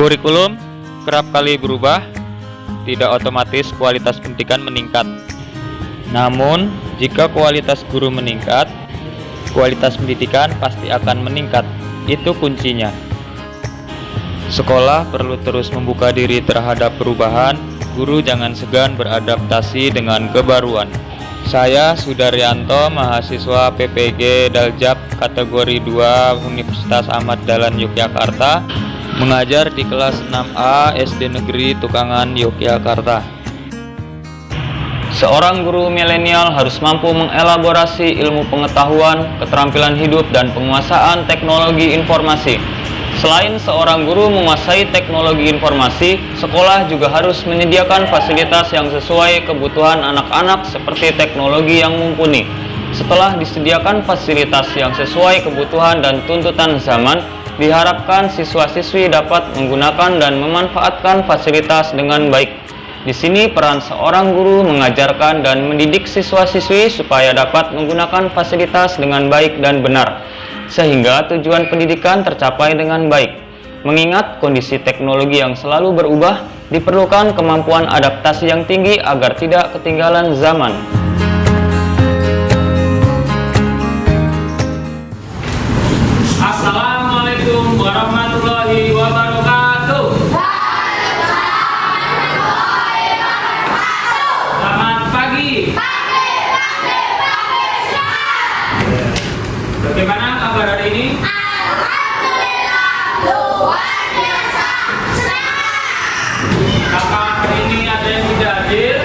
Kurikulum kerap kali berubah, tidak otomatis kualitas pendidikan meningkat. Namun, jika kualitas guru meningkat, kualitas pendidikan pasti akan meningkat. Itu kuncinya. Sekolah perlu terus membuka diri terhadap perubahan. Guru jangan segan beradaptasi dengan kebaruan. Saya Sudaryanto, mahasiswa PPG Daljab kategori 2 Universitas Ahmad Dahlan Yogyakarta, mengajar di kelas 6A SD Negeri Tukangan Yogyakarta. Seorang guru milenial harus mampu mengelaborasi ilmu pengetahuan, keterampilan hidup, dan penguasaan teknologi informasi. Selain seorang guru menguasai teknologi informasi, sekolah juga harus menyediakan fasilitas yang sesuai kebutuhan anak-anak seperti teknologi yang mumpuni. Setelah disediakan fasilitas yang sesuai kebutuhan dan tuntutan zaman, diharapkan siswa-siswi dapat menggunakan dan memanfaatkan fasilitas dengan baik. Di sini peran seorang guru mengajarkan dan mendidik siswa-siswi supaya dapat menggunakan fasilitas dengan baik dan benar, sehingga tujuan pendidikan tercapai dengan baik. Mengingat kondisi teknologi yang selalu berubah, diperlukan kemampuan adaptasi yang tinggi agar tidak ketinggalan zaman. Assalamualaikum warahmatullahi wabarakatuh. Selamat pagi. Bagaimana kabar hari ini? Alhamdulillah, luar biasa, senang. Apakah hari ini ada yang tidak hadir?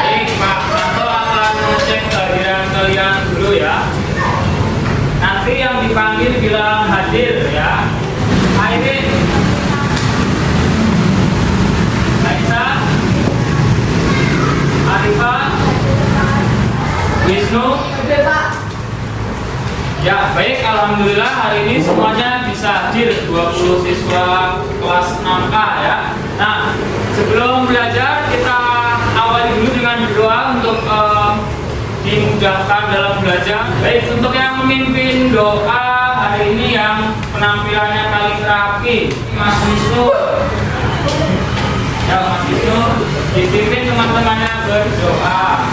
Baik, Pak Santo akan mengecek kehadiran kalian dulu ya. Nanti yang dipanggil bilang hadir ya. Airin, Aisyah, Arifah, Wisnu. Ya, baik, alhamdulillah hari ini semuanya bisa hadir 20 siswa kelas 6A ya. Nah, sebelum belajar kita awali dulu dengan berdoa untuk dimudahkan dalam belajar. Baik, untuk yang memimpin doa hari ini yang penampilannya paling rapi, Mas Wisnu. Ya, Mas Wisnu dipimpin teman-temannya berdoa.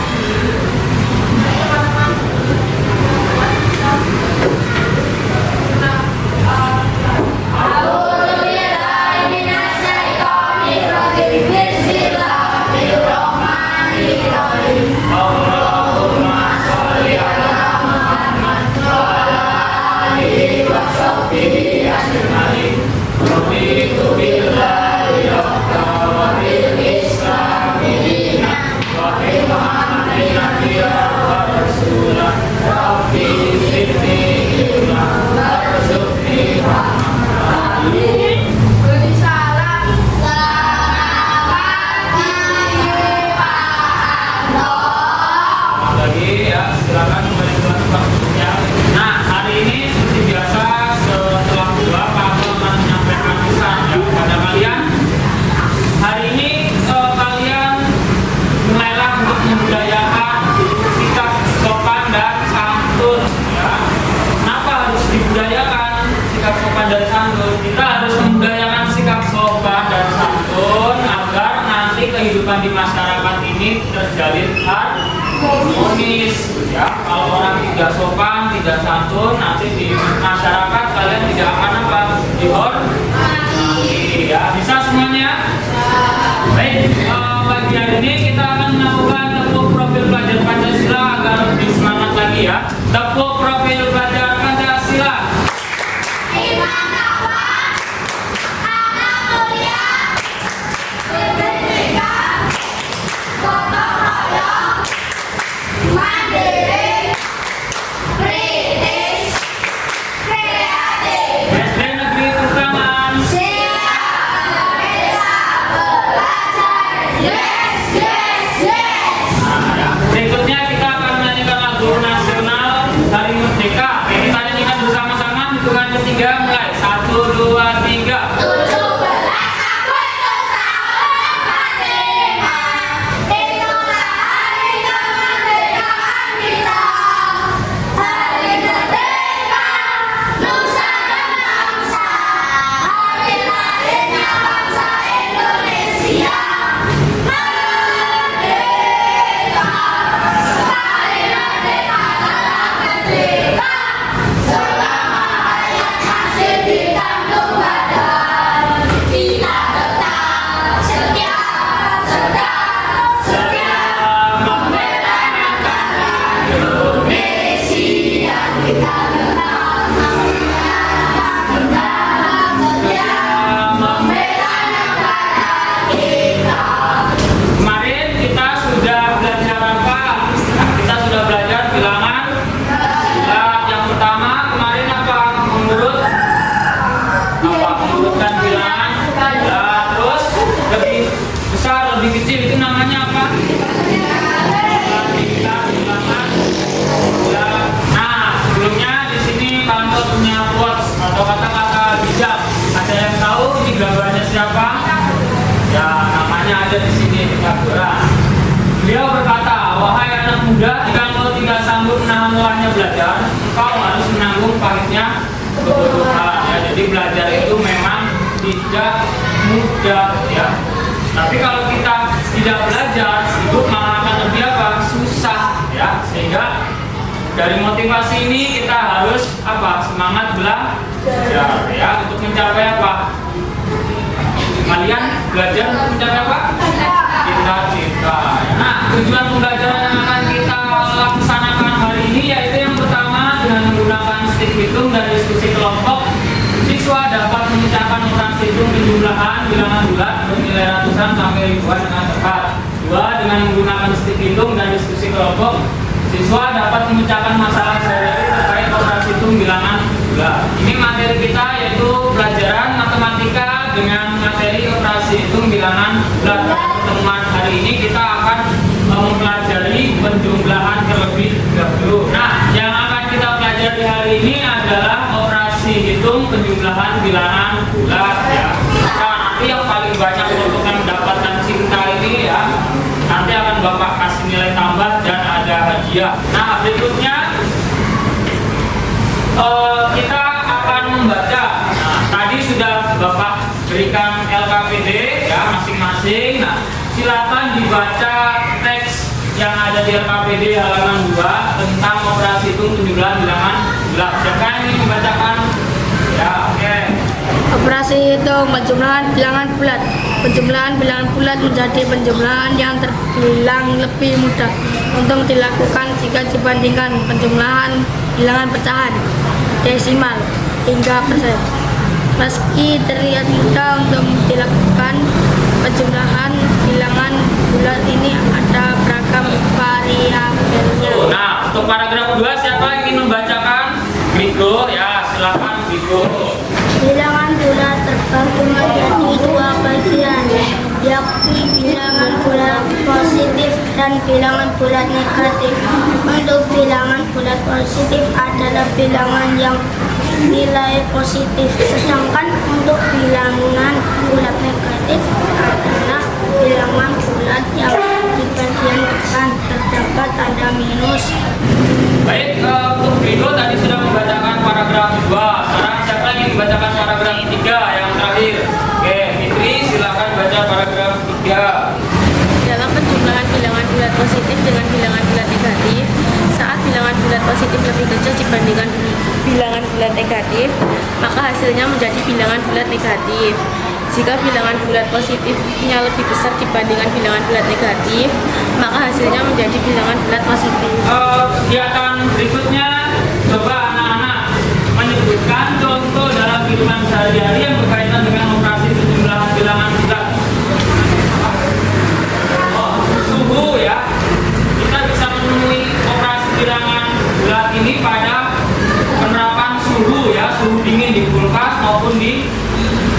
Kehidupan di masyarakat ini terjalin harmonis ya. Kalau orang tidak sopan, tidak santun, nanti di masyarakat kalian tidak akan apa? Dihormati ya. Bisa semuanya? Baik, pagi hari ini kita akan melakukan tepuk profil pelajar Pancasila agar lebih semangat lagi ya. Tepuk profil pelajar Pancasila. Bunda, jika engkau tidak sanggup menahan lelahnya belajar, engkau harus menanggung pahitnya kebutuhan. Ya, jadi belajar itu memang tidak mudah ya. Tapi kalau kita tidak belajar, hidup malah akan lebih apa? Susah ya. Sehingga dari motivasi ini kita harus apa? Semangat belajar ya, untuk mencapai apa? Kalian belajar untuk mencapai apa? Cita-cita. Nah, tujuan pembelajaran yang akan kita laksanakan hari ini yaitu yang pertama, dengan menggunakan stik hitung dan diskusi kelompok, siswa dapat mengucapkan operasi hitung penjumlahan bilangan bulat bernilai ratusan sampai ribuan dengan tepat. Dua, dengan menggunakan stik hitung dan diskusi kelompok, siswa dapat memecahkan masalah sehari-hari terkait operasi hitung bilangan bulat. Ini materi kita yaitu pelajaran matematika dengan materi operasi hitung bilangan bulat. Pertemuan hari ini kita akan mempelajari penjumlahan terlebih dahulu. Nah, yang akan kita pelajari hari ini adalah operasi hitung penjumlahan bilangan bulat ya. Nah, nanti yang paling banyak untuk yang mendapatkan cinta ini ya, nanti akan Bapak kasih nilai tambah dan ada hadiah. Nah, berikutnya kita akan membaca. Nah, tadi sudah Bapak berikan LKPD ya masing-masing. Nah, silakan dibaca teks yang ada di LKPD halaman 2 tentang operasi hitung penjumlahan bilangan bulat. Siapa yang ingin membacakan? Ya, oke. Operasi hitung penjumlahan bilangan bulat. Penjumlahan bilangan bulat menjadi penjumlahan yang terbilang lebih mudah untuk dilakukan jika dibandingkan penjumlahan bilangan pecahan, desimal, hingga persen. Meski terlihat mudah untuk dilakukan, penjumlahan bilangan bulat ini ada beragam variabelnya. Nah, untuk paragraf 2 siapa yang ingin membacakan? Vigo ya, silakan Vigo. Bilangan bulat terbagi menjadi dua bagian, yakni bilangan bulat positif dan bilangan bulat negatif. Untuk bilangan bulat positif adalah bilangan yang nilai positif, sedangkan untuk bilangan bulat negatif adalah bilangan bulat yang di bagian depan terdapat tanda minus. Baik, untuk Vigo tadi sudah membacakan paragraf 2. Sekarang siapa yang ingin membacakan paragraf 3 yang terakhir? Oke, Fitri silakan baca paragraf 3. Dalam penjumlahan bilangan bulat positif dengan bilangan bulat negatif, saat bilangan bulat positif lebih kecil dibandingkan bilangan bulat negatif, maka hasilnya menjadi bilangan bulat negatif. Jika bilangan bulat positifnya lebih besar dibandingkan bilangan bulat negatif, maka hasilnya menjadi bilangan bulat positif. Kegiatan berikutnya, coba anak-anak menyebutkan contoh dalam kehidupan sehari-hari yang berkaitan dengan operasi penjumlahan bilangan bulat. Suhu ya, kita bisa menemui operasi bilangan bulat ini pada penerapan suhu ya, suhu dingin di kulkas maupun di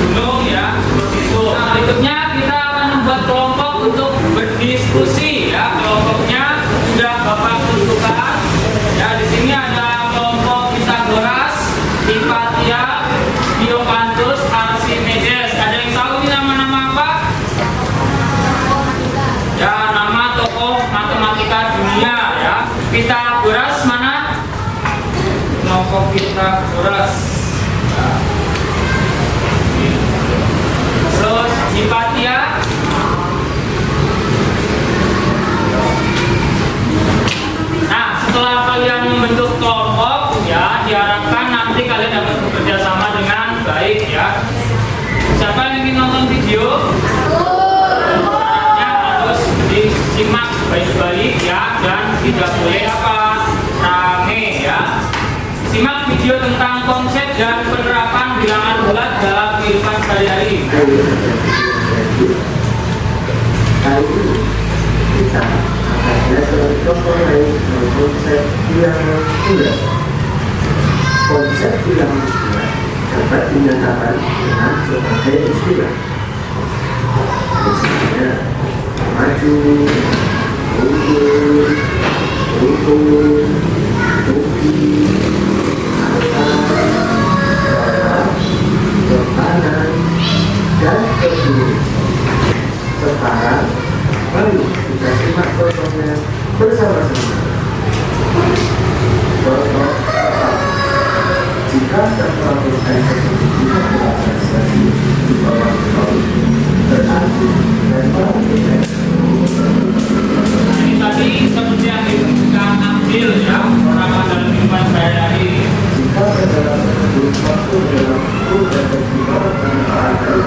gunung ya, seperti itu. Nah, berikutnya kita akan membuat kelompok untuk berdiskusi ya. Kelompoknya sudah Bapak tentukan. Ya, di sini ada kelompok Pitagoras, Hipatia, Diokantus, Archimedes. Ada yang tahu ini nama-nama apa? Ya, nama tokoh matematika dunia ya. Pitagoras mana? Kelompok Pitagoras. Ya. Terus Hipatia. Nah, setelah kalian membentuk kelompok ya, diharapkan nanti kalian dapat bekerja sama dengan baik ya. Siapa yang ingin nonton video? Caranya harus disimak baik-baik ya, dan tidak boleh apa? Rame ya. Simak video tentang konsep dan penerapan bilangan bulat dalam kehidupan sehari-hari. Kali ini kita akan belajar mengenai konsep bilangan bulat. Konsep bilangan bulat dapat dinyatakan dengan berbagai istilah, misalnya maju, mundur, rukun, rugi, ke kanan dan ke kiri. Sekarang mari kita simak contohnya bersama-sama. jika setelah perusahaan tersebut tidak berasosiasi di bawah nol, berarti level indeks Ini tadi seperti yang kita ambil ya, pengalaman dalam kehidupan sehari-hari. jika saudara tersebut masuk dalam 10 deteksi bawah permukaan air,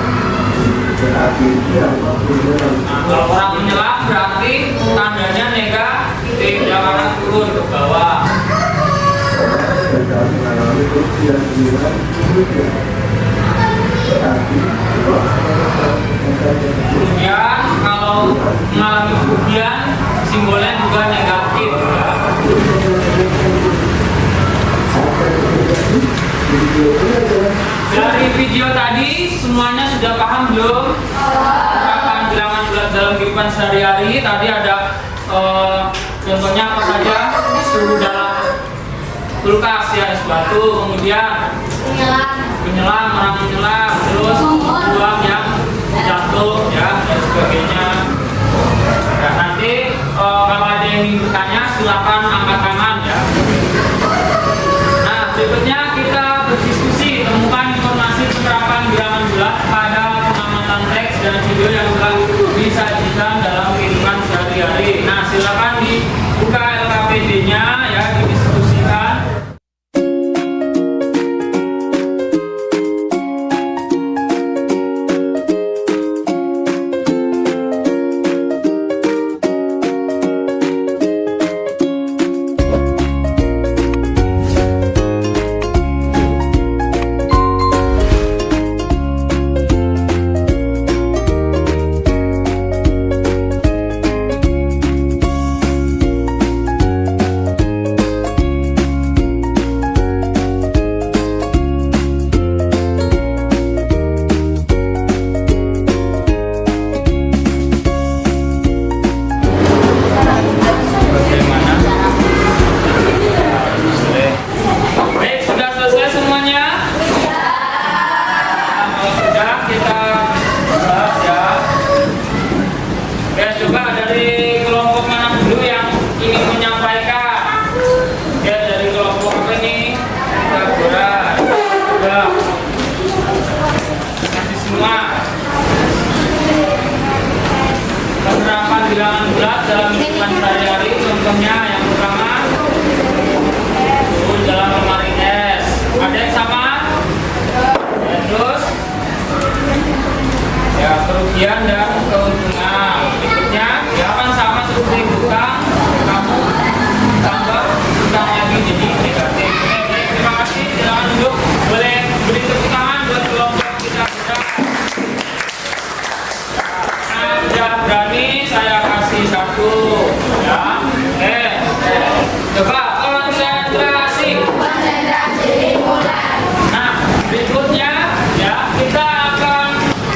berarti dia masuk dalam Nah, kalau orang menyelam berarti tandanya negatif, ya karena turun ke bawah. sedang mengalami kerugian jiwa kemudian berarti Kemudian kalau mengalami kerugian simbolnya juga negatif ya. Dari video tadi semuanya sudah paham belum? Penerapan bilangan bulat dalam kehidupan sehari-hari. Tadi ada contohnya apa saja? Suhu dalam kulkas ya, es batu, kemudian penyelam, orang menyelam, terus buang yang jatuh ya dan sebagainya. Ya, nanti kalau ada yang ingin bertanya silakan angkat tangan ya. Nah, berikutnya kita berdiskusi temukan informasi penerapan bilangan bulat pada pengamatan teks dan video yang telah disajikan dalam kehidupan sehari-hari. Nah, silakan dibuka LKPD-nya ya, didiskusikan. Bilangan bulat dalam kehidupan sehari-hari, contohnya yang pertama dalam lemari es. Ada yang sama? Ya, terus ya kerugian dan keuntungan. Berikutnya ya kan sama seperti hutang, kamu tambah hutang lagi jadi negatif. Oke, terima kasih. Silakan duduk. Boleh beri tepuk tangan buat kelompok kita. Nah, sudah berani saya kasih satu ya. Coba konsentrasi. Nah, berikutnya ya kita akan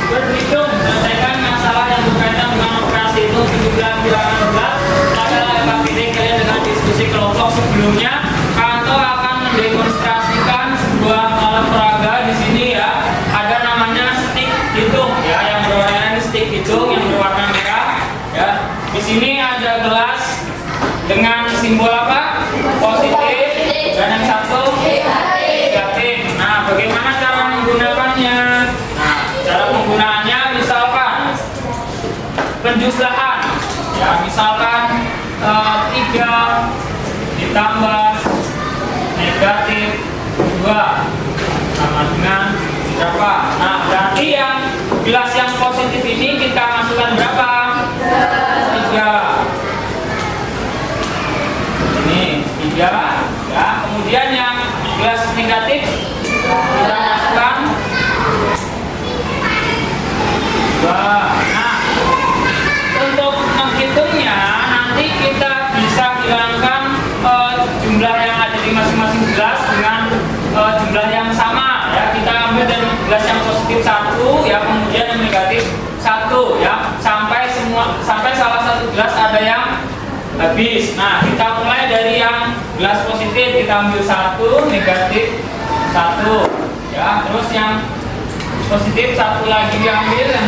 berhitung selesaikan masalah yang berkaitan dengan operasi itu 17 bilangan bulat pada LKPD kalian dengan diskusi kelompok sebelumnya. Kanto akan mendemonstrasikan sebuah alat peraga di sini ya. Ada namanya stick hitung ya, yang berwarna stick hitung yang berwarna merah ya. Di sini ada gelas dengan simbol apa? Positif. Dan yang satu negatif. Nah, bagaimana cara menggunakannya? Nah, cara penggunaannya misalkan penjumlahan ya, misalkan 3 ditambah negatif 2 sama dengan berapa? Nah, berarti yang gelas yang positif ini kita masukkan berapa? 3. Ini 3 ya. Kemudian yang gelas negatif kita masukkan 2. Nah, untuk menghitungnya nanti kita bisa hilangkan jumlah yang ada di masing-masing gelas dengan jumlah yang sama ya. Kita ambil dari gelas yang positif 1 ya, kemudian yang negatif 1 ya, sampai salah satu gelas ada yang habis. Nah, kita mulai dari yang gelas positif, kita ambil 1, negatif 1 ya, terus yang positif 1 lagi diambil, yang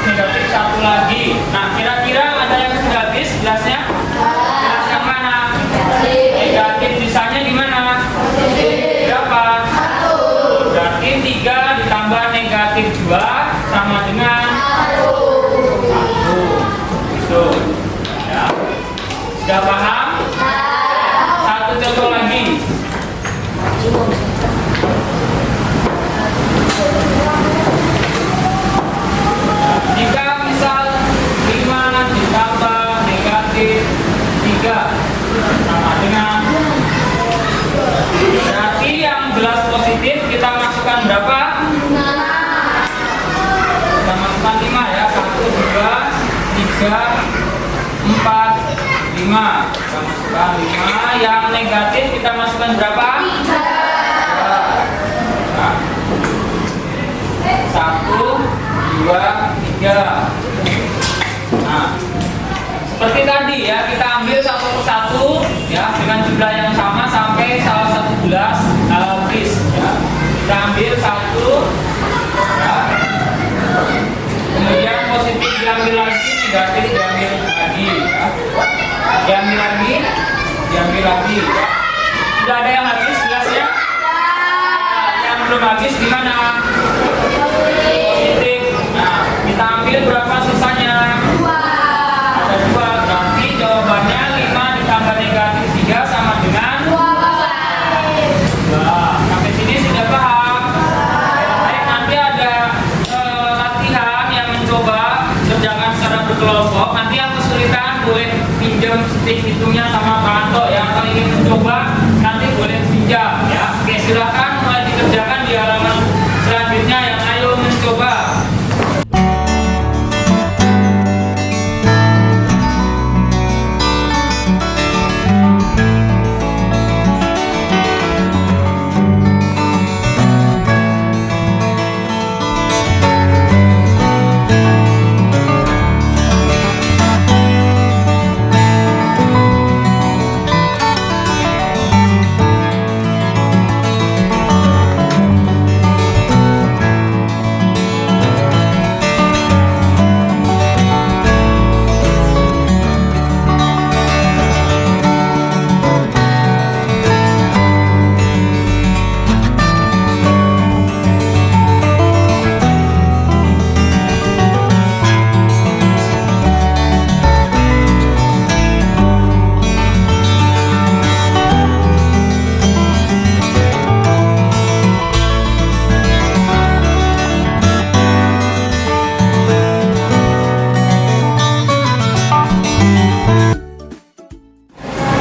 negatif 1 lagi. Nah, kira-kira ada yang sudah habis gelasnya? Gelas yang mana? Negatif, sisanya di mana? Berapa? Jika misal 5 ditambah negatif 3 sama dengan, berarti yang gelas positif kita masukkan berapa? Kita masukkan 5 ya. 1, 2, 3, 4, 5. Kita masukkan 5. Yang negatif kita masukkan berapa? 1, 2, 3. Nah, seperti tadi ya, kita ambil satu persatu ya dengan jumlah yang sama sampai salah satu gelas habis ya. Kita ambil satu ya. Kemudian positif diambil lagi, negatif diambil lagi ya. Diambil lagi, diambil lagi ya. Sudah ada yang habis gelasnya? Yang belum habis gimana? Positif. Nah, kita ambil berapa sisanya? Ada 2. Berarti jawabannya 5 ditambah negatif 3 sama dengan 2. Sampai sini sudah paham? Baik, nanti ada latihan yang mencoba kerjakan secara berkelompok. Nanti yang kesulitan boleh pinjam stick hitungnya sama Pak Anto ya. Kalau ingin mencoba nanti boleh pinjam ya. Oke, silakan mulai dikerjakan di halaman selanjutnya yang ayo mencoba.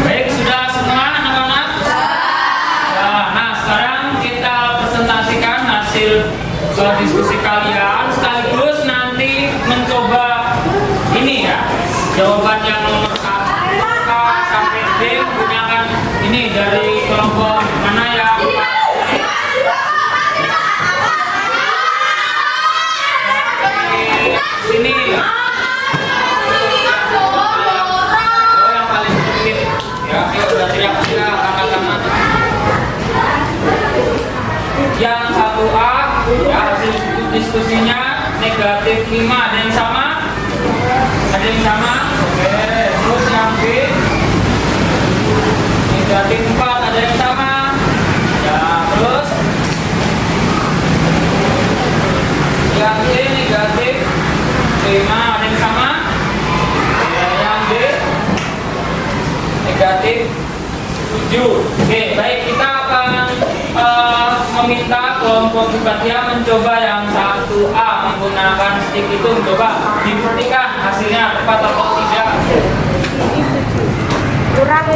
Baik, sudah semua anak-anak? Nah, sekarang kita presentasikan hasil diskusi kalian sekaligus nanti mencoba ini ya, jawaban yang nomor 1 sampai D menggunakan ini dari kelompok mana ya? Sini ya. Yang paling sedikit ya, udah teriak-teriak anak-anak. Yang 1A ya, hasil diskusinya negatif 5. Ada yang sama? Ada yang sama? Oke. Terus yang B negatif 4. Ada yang sama? Ya, terus yang D negatif 5. Ada yang sama? Ya, yang D negatif 7. Oke, baik, kita akan meminta kelompok Batia mencoba yang 1A menggunakan stick itu. Coba dibuktikan hasilnya tepat atau tidak. Kurang.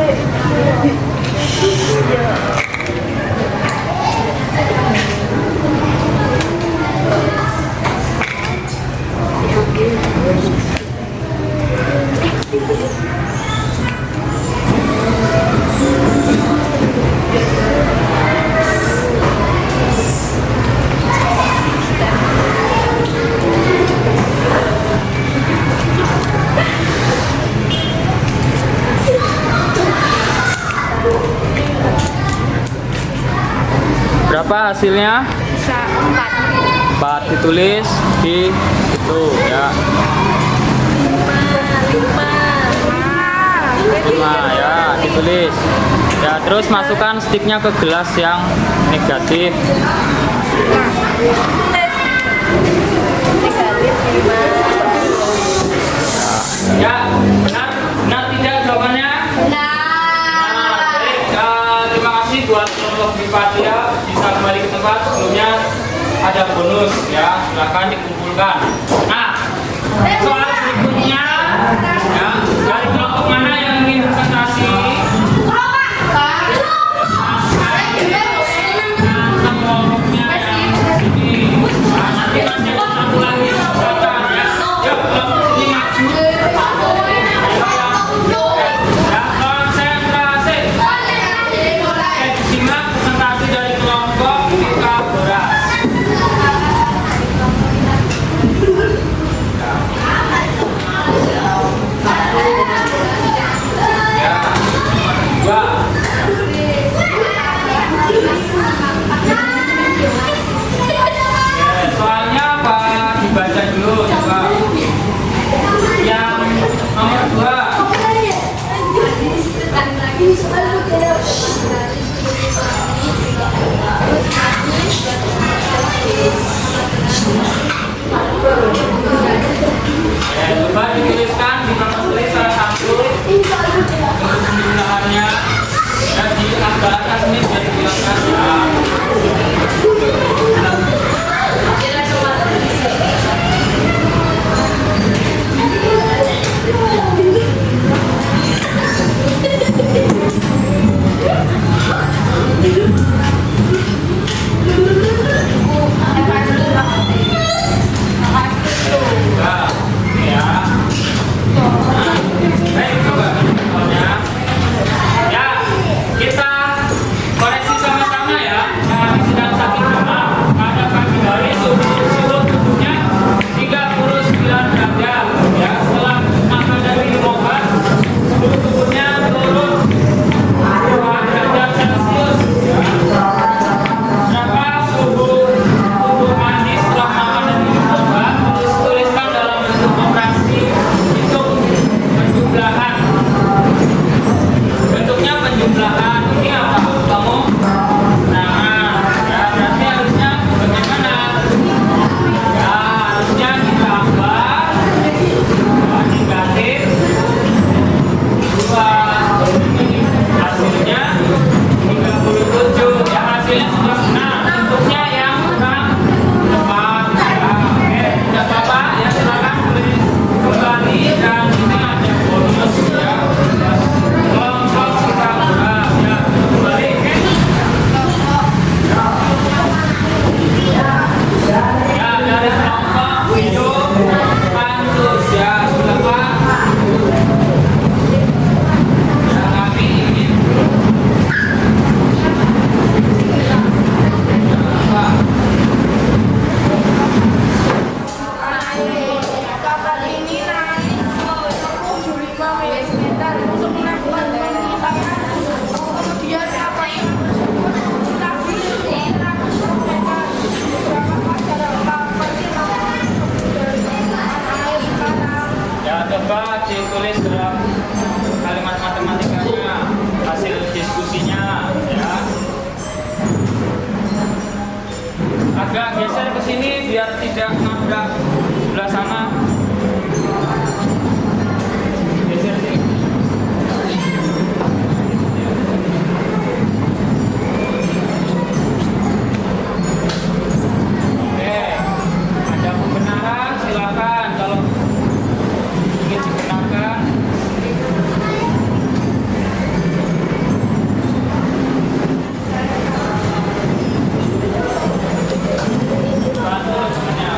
Berapa hasilnya? Bisa 4 ditulis di itu ya. 5 ya, ditulis. Ya, terus masukkan sticknya ke gelas yang negatif. Ya, benar? Benar tidak jawabannya? Benar. Baik, terima kasih buat kelompok Batia. bonus ya, silakan dikumpulkan. Nah, soal berikutnya ya, dari kelompok mana yang ingin presentasi? Kelompoknya yang ini. Nah, nanti masih ada satu lagi silakan ya. Yuk, kelompok ini maju. Ya, konsentrasi. Disimak presentasi dari kelompok Mika Boras. Soalnya apa? Dibaca dulu coba. Yang nomor 2. Coba dituliskan di papan tulis salah satu untuk penjumlahannya. Dan di angka atas ini bisa digunakan ya. Baik, coba contohnya. Ya, kita koreksi sama-sama ya. Yang sedang sakit demam pada pagi hari suhu tubuhnya 39 derajat. Ya, setelah makan dan minum obat, suhu tubuhnya turun 2 derajat Celcius. Ya. Berapa suhu tubuh mandi setelah makan dan minum obat? Tuliskan dalam bentuk operasi. Hitung penjumlahan. Bentuknya penjumlahan. Ini apa kamu? Nah, ya berarti harusnya bagaimana? Ya harusnya ditambah negatif 2. Hasilnya 37. Ya hasilnya sudah benar. Bentuknya yang kurang tepat. Ya, oke, tidak apa-apa. Ya silakan tulis kembali dan ini ada bonus ya. Kelompok kita berat ya. Kembali oke. Ya dari kelompok hidup pantus ya silakan. Ya kami ingin Kapal ini naik 75 mm untuk menampung kita. Kemudian apa yang ya coba ditulis dalam kalimat matematikanya hasil diskusinya ya. Agak geser ke sini biar tidak nabrak sebelah sana. Geser sini. Oke, ada pembenaran silakan kalau ingin dibenarkan. Bantu temannya.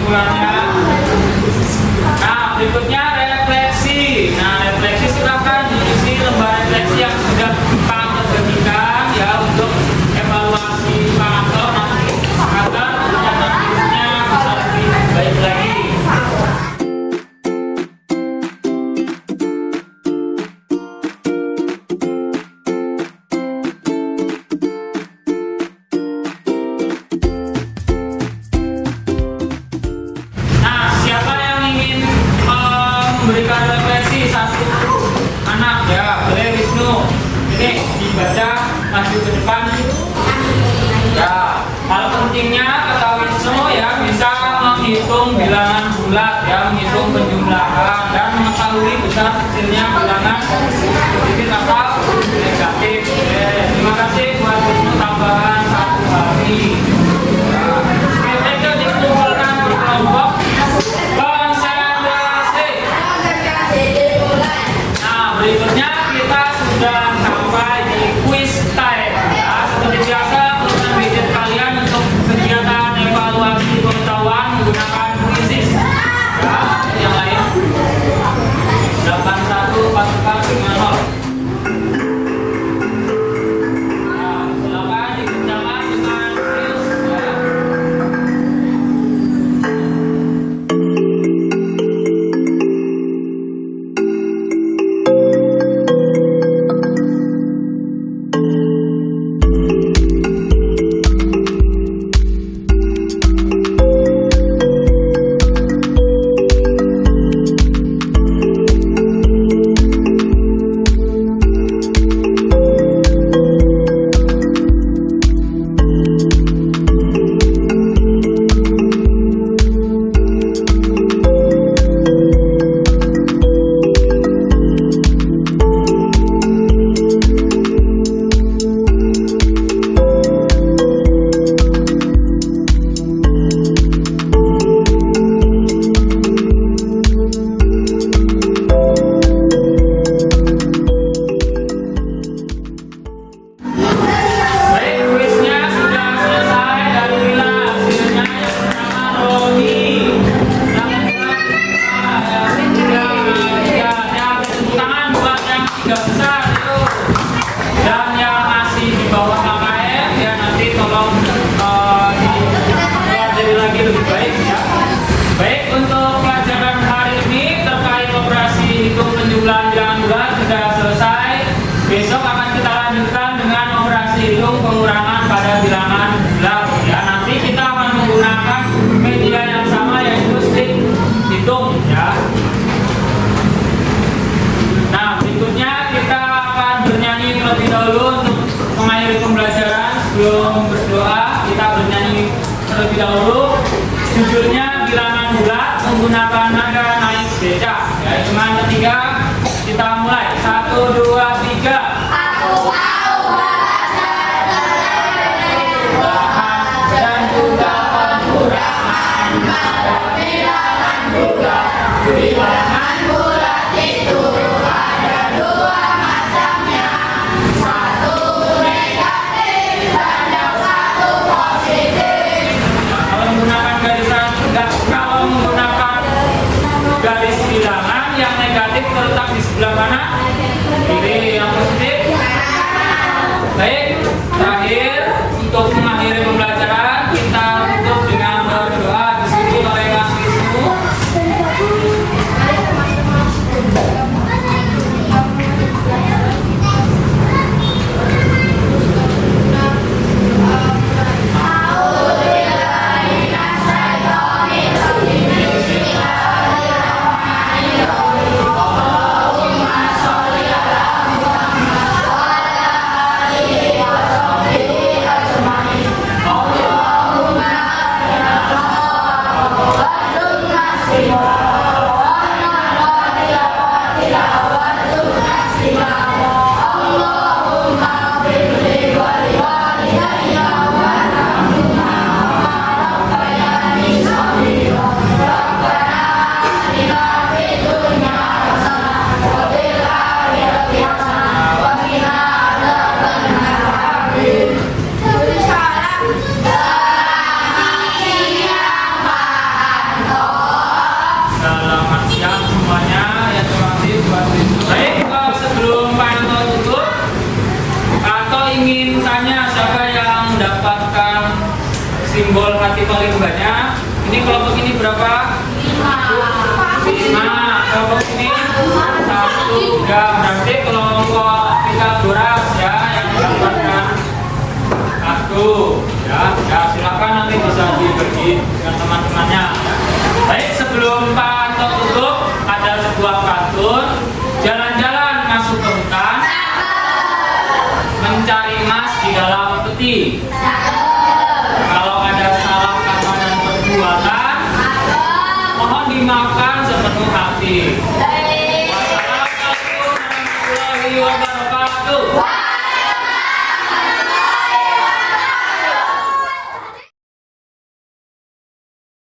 kesimpulannya. Nah, berikutnya refleksi. Nah, refleksi silakan diisi lembar refleksi yang sudah Pak bagikan ya untuk evaluasi Pak Anto nanti agar kegiatan berikutnya bisa lebih baik lagi. Memberikan refleksi satu anak ya, boleh Wisnu. Ini dibaca maju ke depan. Ya, hal pentingnya kata Wisnu ya bisa menghitung bilangan bulat ya, menghitung penjumlahan dan mengetahui besar kecilnya bilangan positif atau negatif. Terima kasih buat Wisnu tambahan 1 hari. Ya, mereka dikumpulkan berkelompok. Berikutnya kita sudah sampai di quiz time ya. Seperti biasa pesan widget kalian untuk kegiatan evaluasi pengetahuan menggunakan quizzes ya. Yang lain 814450. Nah, silakan dikerjakan dengan serius ya. Besok akan kita lanjutkan dengan operasi hitung pengurangan pada bilangan bulat ya. Nanti kita akan menggunakan media yang sama yaitu stick hitung ya. Nah, berikutnya kita akan bernyanyi terlebih dahulu untuk mengakhiri pembelajaran. Sebelum berdoa kita bernyanyi terlebih dahulu. Judulnya bilangan bulat menggunakan nada naik becak ya. Hitungan ketiga kita mulai 1, 2, 3. Aku mau belajar dan juga pengurangan pada bilangan bulat. Bilangan bulat itu ada 2 macamnya, 1 negatif dan yang 1 positif. Kalau menggunakan garis bilangan yang negatif terletak di sebelah mana? Kiri. paling banyak. Ini kelompok ini berapa? 5. Kelompok ini 1. Ya, berarti kelompok Pitagoras ya yang mendapatkan 1. Ya, silakan nanti bisa dibagi dengan teman-temannya. Baik, sebelum Pak Anto tutup, ada sebuah pantun. Jalan-jalan masuk ke hutan, mencari emas di dalam peti. Kalau ada salah kata dan perbuatan, mohon dimaafkan sepenuh hati. Wassalamualaikum warahmatullahi wabarakatuh.